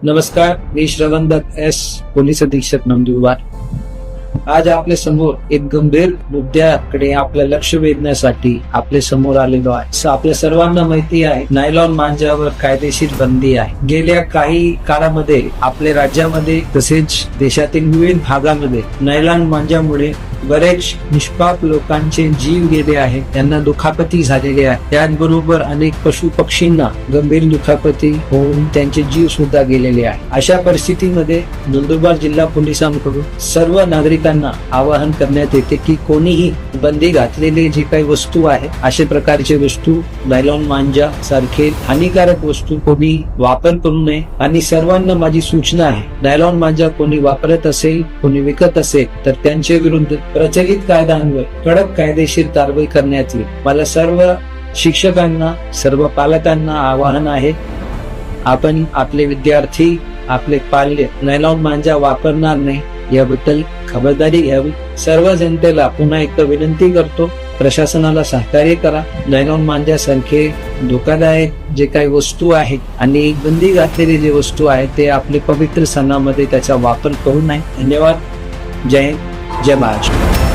नमस्कार, मी श्रवण Datta S, police अधीक्षक नंदुरबार. आज आपल्या समोर एक गंभीर मुद्द्याकडे आपलं लक्ष वेधण्यासाठी आपल्या समोर आलेलो आहे. आपल्या सर्वांना माहिती आहे, नायलॉन मांजावर कायदेशीर बंदी आहे. गेल्या काही काळामध्ये आपल्या राज्यामध्ये तसेच देशातील विविध भागामध्ये नायलॉन मांजामुळे बरेच निष्पाप लोकांचे जीव गेले आहेत, त्यांना दुखापती झालेली आहे. त्याचबरोबर अनेक पशु पक्षींना गंभीर दुखापती होऊन त्यांचे जीव सुद्धा गेलेले आहे. अशा परिस्थितीमध्ये नंदुरबार जिल्हा पोलिसांकडून सर्व नागरिकांना आवाहन करण्यात येते की कोणीही बंदी घातलेले जे काही वस्तू आहेत, अशा प्रकारचे वस्तू नायलॉन मांजा सारखे हानिकारक वस्तू कोणी वापर करू नये. आणि सर्वांना माझी सूचना आहे, नायलॉन मांजा कोणी वापरत असेल, कोणी विकत असेल तर त्यांच्या विरुद्ध प्रचलित कायद्यांवर कडक कायदेशीर कारवाई करण्यात येईल. मला सर्व शिक्षकांना, सर्व पालकांना आवाहन आहे, आपण आपले विद्यार्थी, आपले पाल्य नायलॉन मांजा वापरणार नाही याबद्दल खबरदारी घ्यावी. सर्व जनतेला पुन्हा एकदा विनंती करतो, प्रशासनाला सहकार्य करा. नायलॉन मांजा सारखे धोकादायक जे काही वस्तू आहेत आणि बंदी घातलेले जे वस्तू आहेत ते आपले पवित्र सणामध्ये त्याचा वापर करू नये. धन्यवाद. जय हिंद, जय महाराष्ट्र.